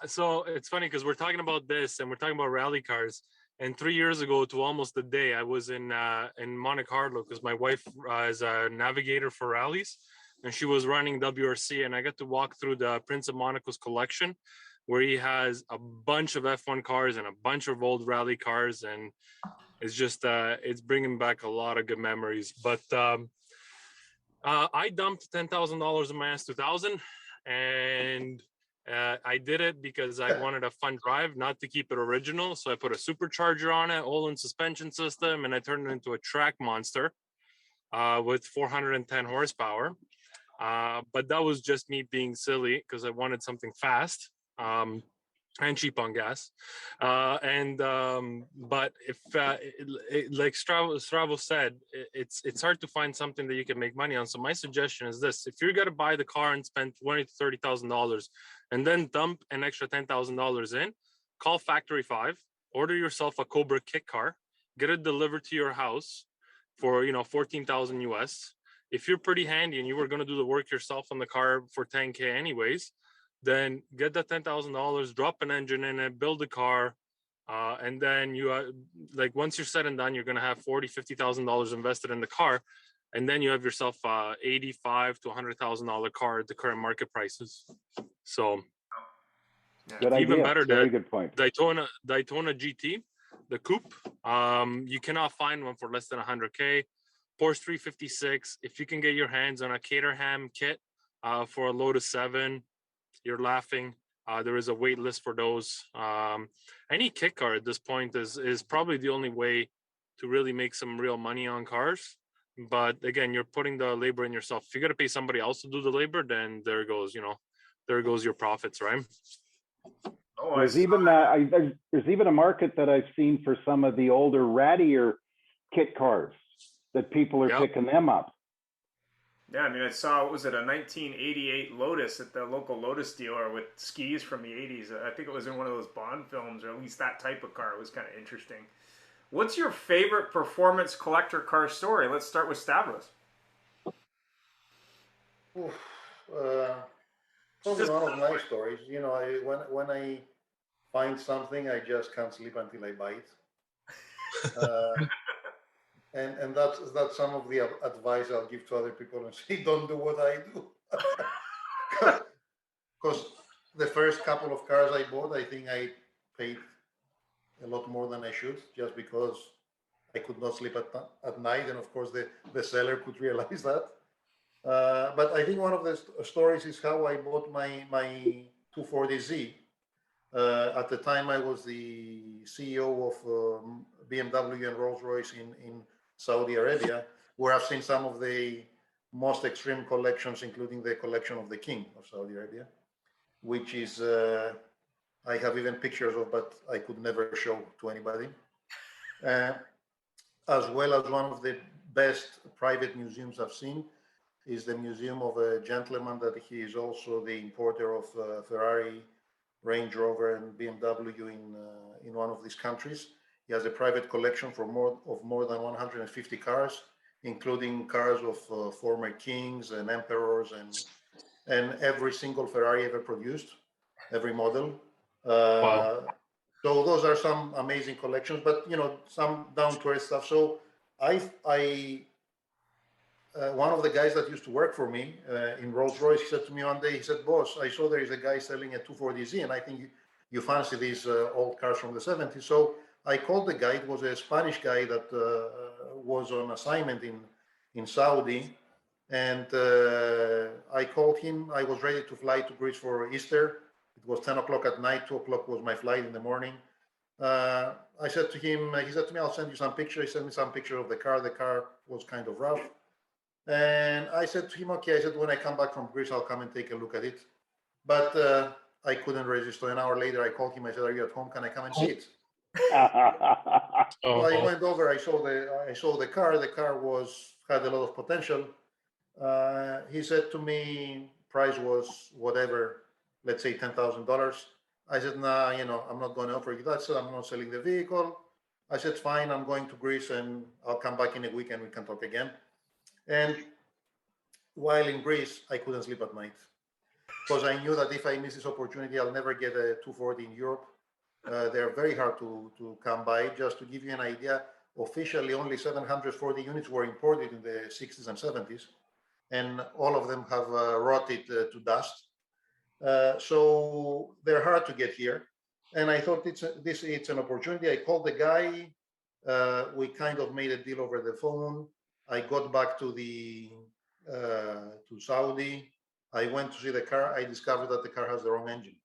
So it's funny because we're talking about this and we're talking about rally cars. And 3 years ago, to almost the day, I was in Monte Carlo because my wife is a navigator for rallies, and she was running WRC, and I got to walk through the Prince of Monaco's collection, where he has a bunch of F1 cars and a bunch of old rally cars, and it's just it's bringing back a lot of good memories. But I dumped $10,000 in my S2000, and I did it because I wanted a fun drive, not to keep it original. So I put a supercharger on it, all-in suspension system, and I turned it into a track monster with 410 horsepower. But that was just me being silly because I wanted something fast and cheap on gas. But if like Stravo said, it's hard to find something that you can make money on. So my suggestion is this: if you're gonna buy the car and spend $20,000 to $30,000 and then dump an extra $10,000 in, call Factory 5, order yourself a Cobra kit car, get it delivered to your house for $14,000 US. If you're pretty handy and you were going to do the work yourself on the car for $10K anyways, then get that $10,000, drop an engine in it, build a car, and then you once you're said and done, you're going to have $40,000, $50,000 invested in the car, and then you have yourself $85,000 to $100,000 car at the current market prices. So
good
even
idea.
better,
very good point.
Daytona GT, the coupe, you cannot find one for less than $100K. Porsche 356. If you can get your hands on a Caterham kit for a Lotus 7, you're laughing. There is a wait list for those. Any kit car at this point is probably the only way to really make some real money on cars. But again, you're putting the labor in yourself. If you got to pay somebody else to do the labor, then there goes your profits, right?
Oh,
there's even a market that I've seen for some of the older, rattier kit cars that people are picking them up.
Yeah, I mean, I saw, what was it, a 1988 Lotus at the local Lotus dealer with skis from the 80s. I think it was in one of those Bond films, or at least that type of car. It was kind of interesting. What's your favorite performance collector car story? Let's start with Stavros.
Probably one of my stories. When I find something, I just can't sleep until I buy it. And that's some of the advice I'll give to other people and say, don't do what I do. Because the first couple of cars I bought, I think I paid a lot more than I should, just because I could not sleep at night. And of course, the seller could realize that. But I think one of the stories is how I bought my 240Z. At the time, I was the CEO of BMW and Rolls-Royce in Saudi Arabia, where I've seen some of the most extreme collections, including the collection of the King of Saudi Arabia, which is, I have even pictures of, but I could never show to anybody. As well as one of the best private museums I've seen is the museum of a gentleman that he is also the importer of Ferrari, Range Rover, and BMW in one of these countries. He has a private collection for more than 150 cars. including cars of former kings and emperors and every single Ferrari ever produced, every model.
Wow.
So those are some amazing collections, but some down to earth stuff. So I one of the guys that used to work for me in Rolls Royce, he said to me one day, he said, "Boss, I saw there is a guy selling a 240Z, and I think you fancy these old cars from the 70s." So I called the guy. It was a Spanish guy that was on assignment in Saudi, and I called him. I was ready to fly to Greece for Easter. It was 10 o'clock at night. 2 o'clock was my flight in the morning. I said to him, he said to me, "I'll send you some pictures." He sent me some picture of the car. The car was kind of rough. And I said to him, "Okay," I said, "when I come back from Greece, I'll come and take a look at it." But I couldn't resist. So an hour later, I called him. I said, "Are you at home? Can I come and see it?" So I went over. I saw the car. The car had a lot of potential. He said to me, price was whatever, let's say $10,000. I said, "Nah, I'm not going to offer you that." So I'm not selling the vehicle. I said, "Fine, I'm going to Greece and I'll come back in a week and we can talk again." And while in Greece, I couldn't sleep at night because I knew that if I miss this opportunity, I'll never get a 240 in Europe. They're very hard to come by. Just to give you an idea, officially only 740 units were imported in the 60s and 70s, and all of them have rotted to dust. So they're hard to get here. And I thought it's an opportunity. I called the guy. We kind of made a deal over the phone. I got back to Saudi. I went to see the car. I discovered that the car has the wrong engine.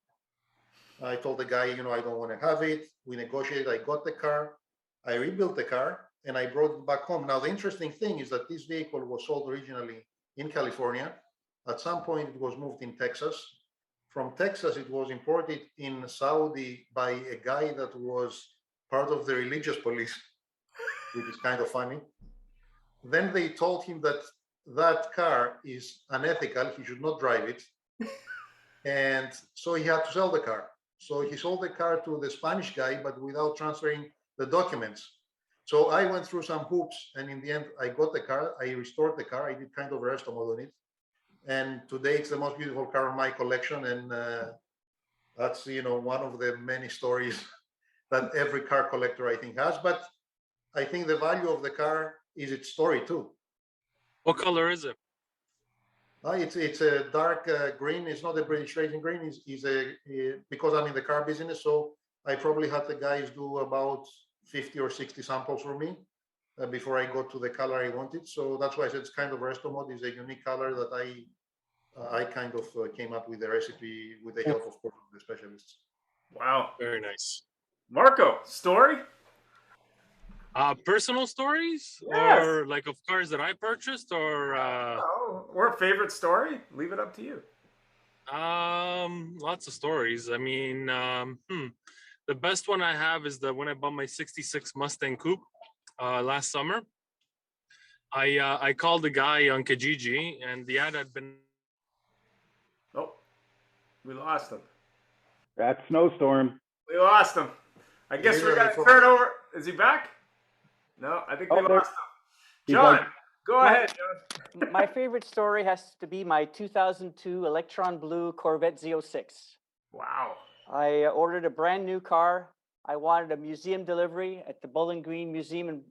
I told the guy, I don't want to have it. We negotiated. I got the car. I rebuilt the car and I brought it back home. Now, the interesting thing is that this vehicle was sold originally in California. At some point, it was moved in Texas. From Texas, it was imported in Saudi by a guy that was part of the religious police, which is kind of funny. Then they told him that that car is unethical. He should not drive it. And so he had to sell the car. So he sold the car to the Spanish guy, but without transferring the documents. So I went through some hoops, and in the end, I got the car. I restored the car. I did kind of a resto mode on it. And today, it's the most beautiful car in my collection. And that's, one of the many stories that every car collector, I think, has. But I think the value of the car is its story, too.
What color is it?
It's a dark green. It's not a British racing green. Because I'm in the car business, so I probably had the guys do about 50 or 60 samples for me before I got to the color I wanted. So that's why I said it's kind of resto mode. It's a unique color that I kind of came up with the recipe with the help, of course, of the specialists.
Wow.
Very nice.
Marco, story?
Personal stories?
Yes.
Or like of cars that I purchased or
or a favorite story? Leave it up to you.
lots of stories. I mean, the best one I have is when I bought my 66 Mustang Coupe last summer. I called the guy on Kijiji and the ad had been
Oh, we lost him.
That snowstorm.
We lost him. I guess we got to turn over. Is he back? No, I think we lost him. John, go ahead, John.
My favorite story has to be my 2002 Electron Blue Corvette Z06.
Wow.
I ordered a brand new car. I wanted a museum delivery at the Bowling Green Museum in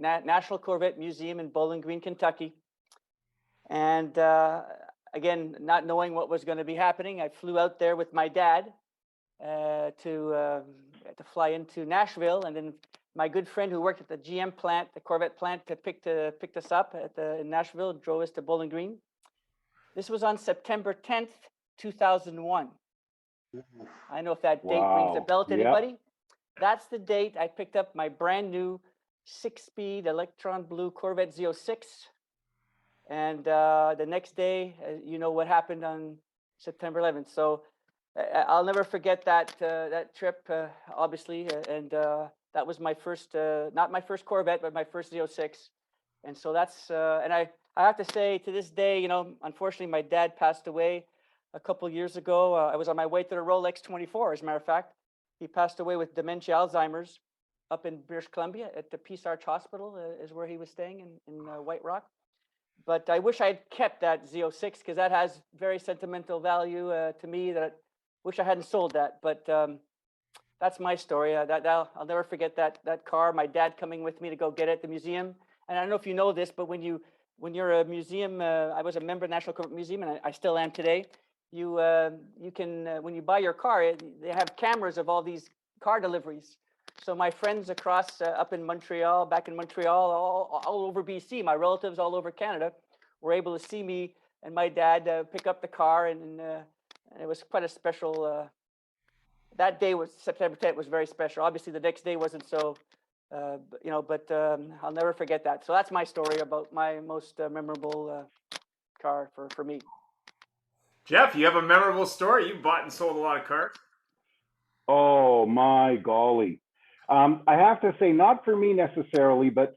National Corvette Museum in Bowling Green, Kentucky. And again, not knowing what was going to be happening, I flew out there with my dad to fly into Nashville, and then my good friend who worked at the GM plant, the Corvette plant, picked us up in Nashville, drove us to Bowling Green. This was on September 10th, 2001. I don't know if that date rings a bell to anybody. That's the date I picked up my brand new 6-speed Electron Blue Corvette Z06. And the next day, you know what happened on September 11th. So I'll never forget that trip, obviously. And that was my first, not my first Corvette, but my first Z06. And so that's, and I have to say to this day, unfortunately, my dad passed away a couple years ago. I was on my way to the Rolex 24, as a matter of fact. He passed away with dementia, Alzheimer's. up in British Columbia at the Peace Arch Hospital is where he was staying in White Rock. But I wish I had kept that Z06 because that has very sentimental value to me. That I wish I hadn't sold that. But that's my story. I'll never forget that car. My dad coming with me to go get it at the museum. And I don't know if you know this, but when you're a museum, I was a member of the National Corporate Museum, and I still am today. You can when you buy your car, they have cameras of all these car deliveries. So my friends across up in Montreal, back in Montreal, all over BC, my relatives all over Canada, were able to see me and my dad pick up the car, and it was quite a special. That day was September 10th was very special. Obviously, the next day wasn't so, but I'll never forget that. So that's my story about my most memorable car for me.
Jeff, you have a memorable story. You bought and sold a lot of cars.
Oh my golly. I have to say, not for me necessarily, but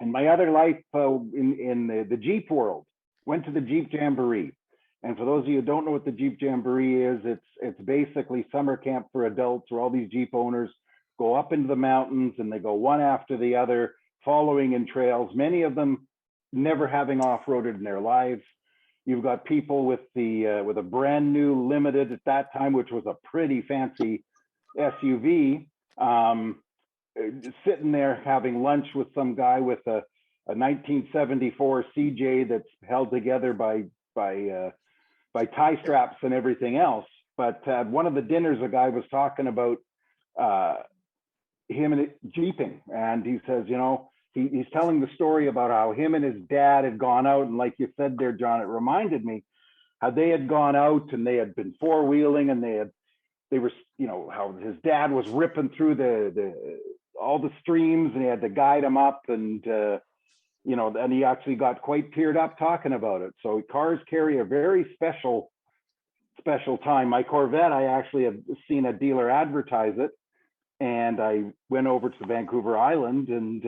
in my other life, in the Jeep world, went to the Jeep Jamboree. And for those of you who don't know what the Jeep Jamboree is, it's basically summer camp for adults where all these Jeep owners go up into the mountains and they go one after the other, following in trails, many of them never having off-roaded in their lives. You've got people with a brand new Limited at that time, which was a pretty fancy SUV, sitting there having lunch with some guy with a 1974 CJ that's held together by tie straps and everything else. But at one of the dinners, a guy was talking about him and Jeeping, and he says, he's telling the story about how him and his dad had gone out, and like you said there, John, it reminded me how they had gone out and they had been four-wheeling, and they were, how his dad was ripping through all the streams, and he had to guide him up, and and he actually got quite teared up talking about it. So cars carry a very special time. My Corvette, I actually have seen a dealer advertise it, and I went over to Vancouver Island, and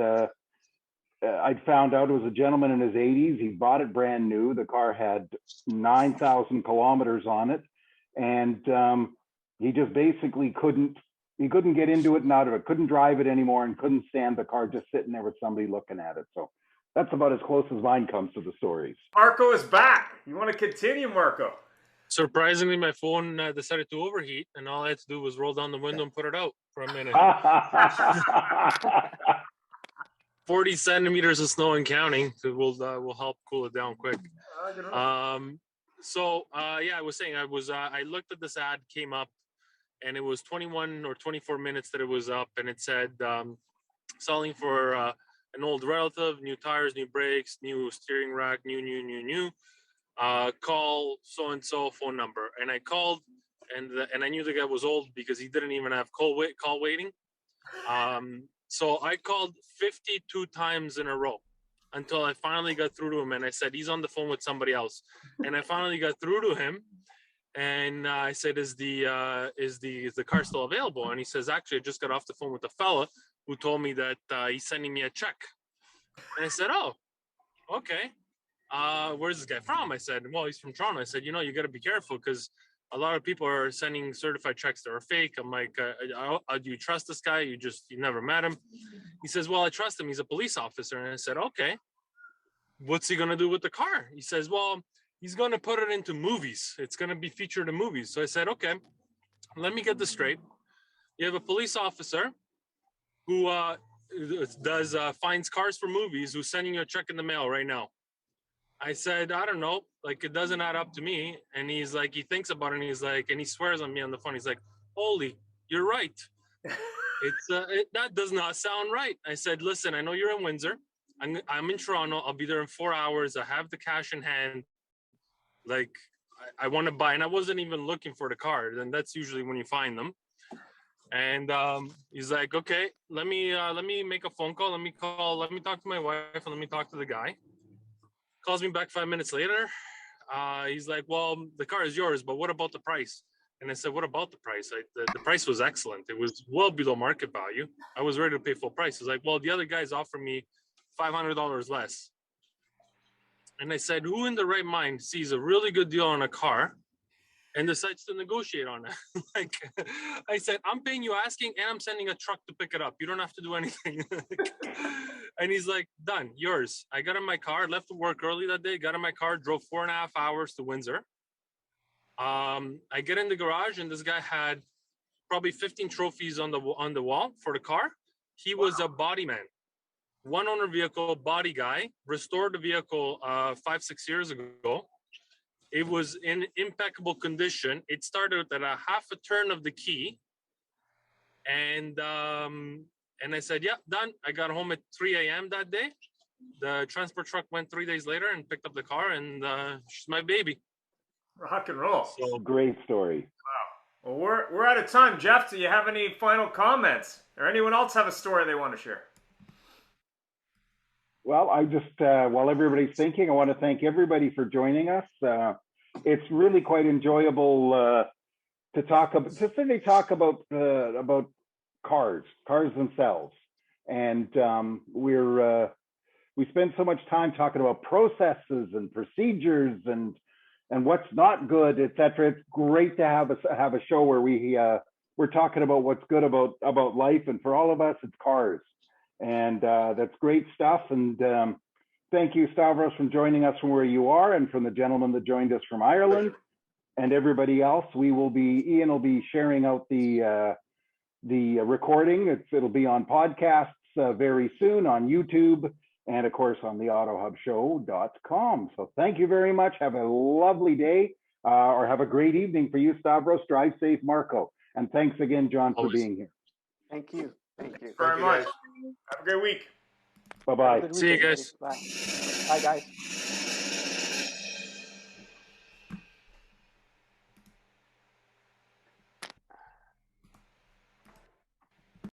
I'd found out it was a gentleman in his 80s. He bought it brand new. The car had 9,000 kilometers on it, and he just basically couldn't get into it and out of it, couldn't drive it anymore, and couldn't stand the car just sitting there with somebody looking at it. So that's about as close as mine comes to the stories.
Marco is back. You want to continue, Marco?
Surprisingly, my phone decided to overheat, and all I had to do was roll down the window and put it out for a minute. 40 centimeters of snow and counting. So will help cool it down quick. I was saying I looked at this ad, came up, and it was 21 or 24 minutes that it was up, and it said selling for an old relative, new tires, new brakes, new steering rack, new. Call so and so phone number, and I called, and I knew the guy was old because he didn't even have call waiting. So I called 52 times in a row until I finally got through to him, and I said he's on the phone with somebody else, and I finally got through to him, and I said, is the car still available? And he says, actually, I just got off the phone with a fella who told me that he's sending me a check. And I said, oh, okay. Where's this guy from? I said, well, he's from Toronto. I said, you got to be careful because a lot of people are sending certified checks that are fake. I'm like, do you trust this guy? You never met him. He says, well, I trust him. He's a police officer. And I said, okay, what's he going to do with the car? He says, well, he's going to put it into movies. It's going to be featured in movies. So I said, okay, let me get this straight. You have a police officer who finds cars for movies, who's sending you a check in the mail right now. I said, I don't know, it doesn't add up to me. And he's like, he thinks about it, and he's like, and he swears on me on the phone. He's like, holy, you're right. That does not sound right. I said, listen, I know you're in Windsor. I'm in Toronto. I'll be there in 4 hours. I have the cash in hand. I want to buy, and I wasn't even looking for the car. And that's usually when you find them. And he's like, okay, let me make a phone call. Let me talk to my wife, and let me talk to the guy. Calls me back 5 minutes later. He's like, well, the car is yours, but what about the price? And I said, what about the price? The price was excellent. It was well below market value. I was ready to pay full price. He's like, well, the other guys offer me $500 less. And I said, who in the right mind sees a really good deal on a car and decides to negotiate on it. Like, I said, I'm paying you asking, and I'm sending a truck to pick it up. You don't have to do anything. And he's like, done, yours. I got in my car, left to work early that day, got in my car, drove 4.5 hours to Windsor. I get in the garage, and this guy had probably 15 trophies on the wall for the car. He was a body man, one owner vehicle, body guy, restored the vehicle 5-6 years ago. It was in impeccable condition. It started at a half a turn of the key. And I said, yeah, done. I got home at 3 a.m. that day. The transport truck went 3 days later and picked up the car, and she's my baby.
Rock and roll.
So,
Great story.
Wow. Well, we're out of time. Jeff, do you have any final comments? Or anyone else have a story they want to share?
Well, I just, while everybody's thinking, I want to thank everybody for joining us. It's really quite enjoyable to talk about cars themselves, and we spend so much time talking about processes and procedures and what's not good, etc. It's great to have a show where we're talking about what's good about life, and for all of us, it's cars. And that's great stuff. And thank you, Stavros, for joining us from where you are, and from the gentleman that joined us from Ireland, and everybody else. Ian will be sharing out the recording. It'll be on podcasts very soon on YouTube, and of course on the AutoHubShow.com. So thank you very much. Have a lovely day, or have a great evening for you, Stavros. Drive safe, Marco. And thanks again, John, for being here.
Thank you. Thank you.
Very much. Have a great week.
Bye-bye.
see you guys.
Bye. Bye, guys.